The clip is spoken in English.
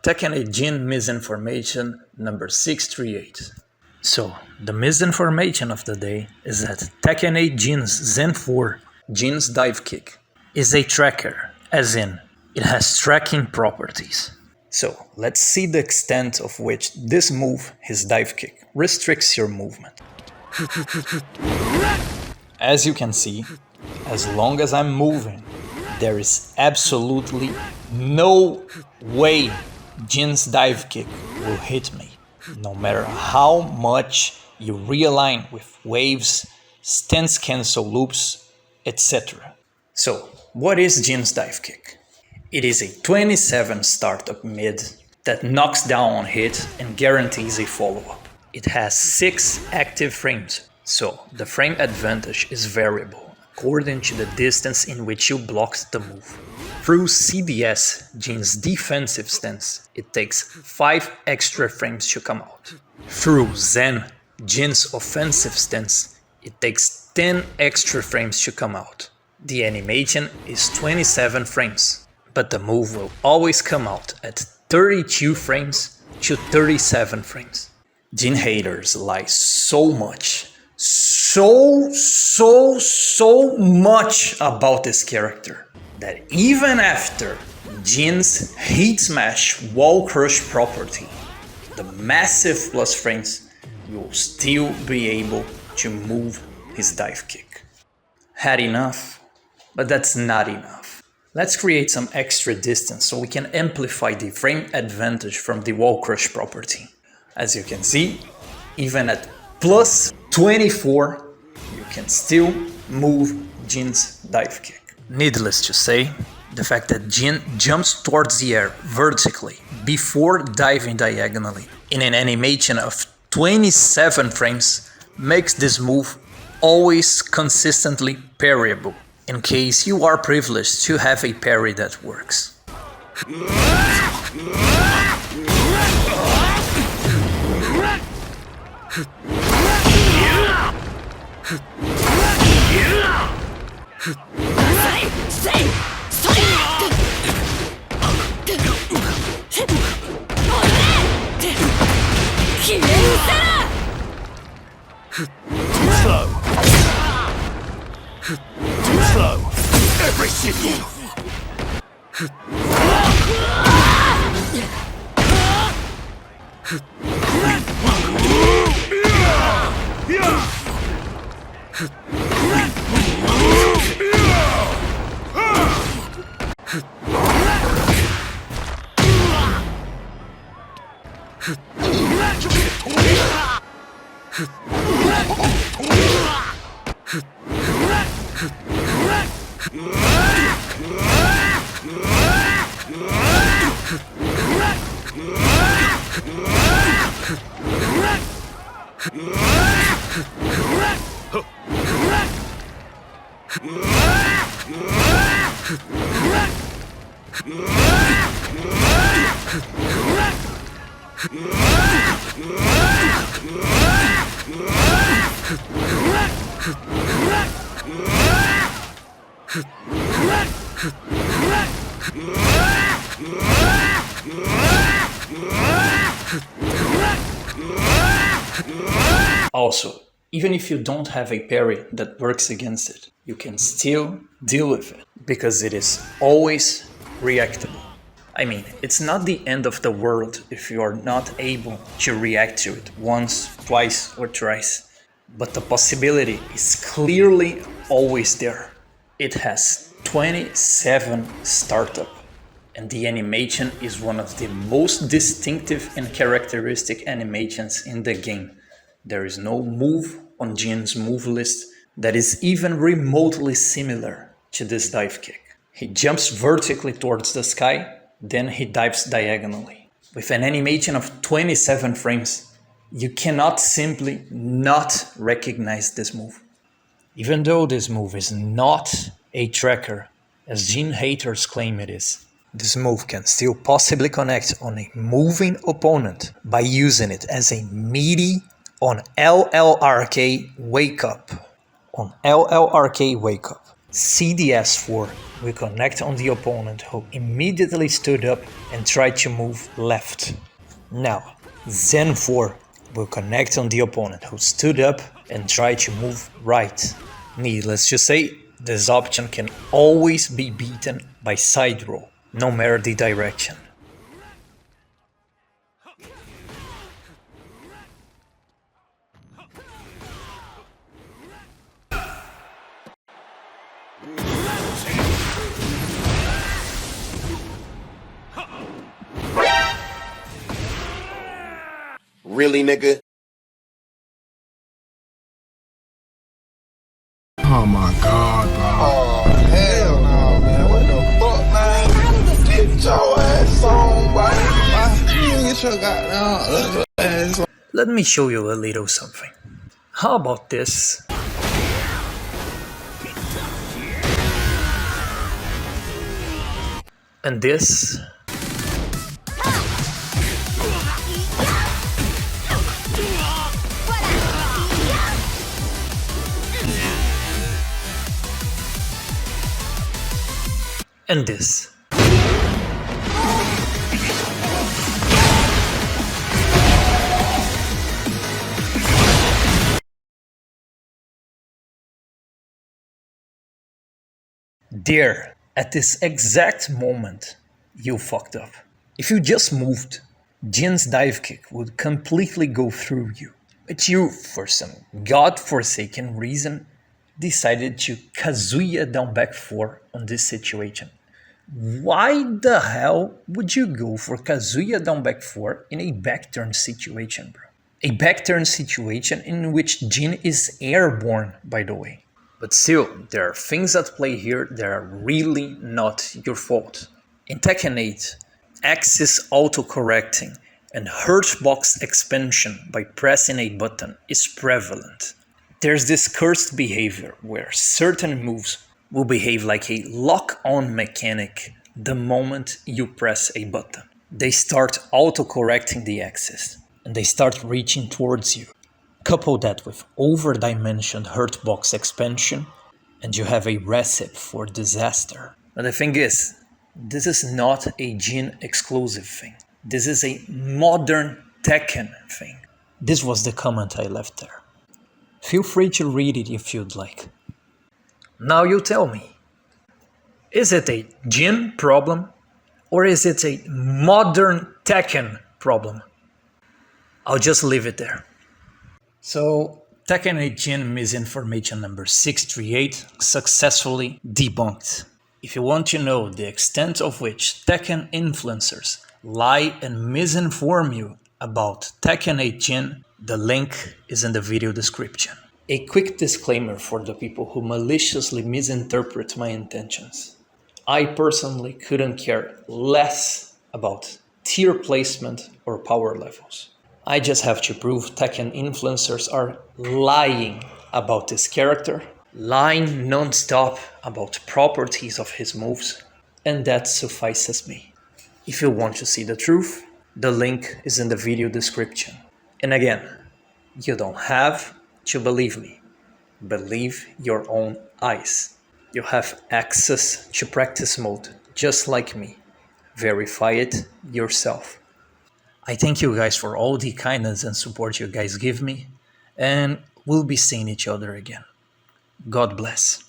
Tekken Jin Misinformation number 638. So, the misinformation of the day is that Tekken Jin's Zen 4, Jin's Divekick, is a tracker, as in, it has tracking properties. So, let's see the extent of which this move, his Divekick, restricts your movement. As you can see, as long as I'm moving, there is absolutely no way Jin's Divekick will hit me, no matter how much you realign with waves, stance cancel loops, etc. So, what is Jin's Divekick? It is a 27 startup mid that knocks down on hit and guarantees a follow-up. It has 6 active frames, so the frame advantage is variable according to the distance in which you blocked the move. Through CDS, Jin's defensive stance, it takes 5 extra frames to come out. Through Zen, Jin's offensive stance, it takes 10 extra frames to come out. The animation is 27 frames, but the move will always come out at 32 frames to 37 frames. Jin haters lie so much about this character that even after Jin's Heat Smash Wall Crush property, the massive plus frames, you'll still be able to move his Divekick. Had enough? But that's not enough. Let's create some extra distance so we can amplify the frame advantage from the Wall Crush property. As you can see, even at plus 24, you can still move Jin's Divekick. Needless to say, the fact that Jin jumps towards the air vertically before diving diagonally in an animation of 27 frames makes this move always consistently parryable, in case you are privileged to have a parry that works. Too slow. Everything. Also, even if you don't have a parry that works against it, you can still deal with it, because it is always reactable. I mean, it's not the end of the world if you are not able to react to it once, twice, or thrice, but the possibility is clearly always there. It has 27 startup, and the animation is one of the most distinctive and characteristic animations in the game. There is no move on Jin's move list that is even remotely similar to this Divekick. He jumps vertically towards the sky, then he dives diagonally. With an animation of 27 frames, you cannot simply not recognize this move. Even though this move is not a tracker, as Jin haters claim it is, this move can still possibly connect on a moving opponent by using it as a meaty on LLRK Wake Up. CDS4 will connect on the opponent who immediately stood up and tried to move left. Now, Zen4 will connect on the opponent who stood up and tried to move right. Needless to say, this option can always be beaten by side roll, no matter the direction. Really, nigga? Oh my god, bro. Oh, hell no, man. What the fuck, man? Get your ass on, boy. Get your goddamn ass on. Let me show you a little something. How about this? And this? And this. There, at this exact moment, you fucked up. If you just moved, Jin's Divekick would completely go through you. But you, for some godforsaken reason, decided to Kazuya down back 4 on this situation. Why the hell would you go for Kazuya down back 4 in a backturn situation, bro? A backturn situation in which Jin is airborne, by the way. But still, there are things at play here that are really not your fault. In Tekken 8, axis autocorrecting and hurtbox expansion by pressing a button is prevalent. There's this cursed behavior where certain moves will behave like a lock-on mechanic the moment you press a button. They start autocorrecting the axis, and they start reaching towards you. Couple that with over-dimensioned hurtbox expansion, and you have a recipe for disaster. But the thing is, this is not a Jin exclusive thing. This is a modern Tekken thing. This was the comment I left there. Feel free to read it if you'd like. Now you tell me, is it a Jin problem or is it a modern Tekken problem? I'll just leave it there. So, Tekken 8 Jin misinformation number 638 successfully debunked. If you want to know the extent of which Tekken influencers lie and misinform you about Tekken 8 Jin, the link is in the video description. A quick disclaimer for the people who maliciously misinterpret my intentions. I personally couldn't care less about tier placement or power levels. I just have to prove Tekken influencers are lying about this character, lying non-stop about properties of his moves, and that suffices me. If you want to see the truth, the link is in the video description. And again, you don't have to believe me. Believe your own eyes. You have access to practice mode, just like me. Verify it yourself. I thank you guys for all the kindness and support you guys give me, and we'll be seeing each other again. God bless.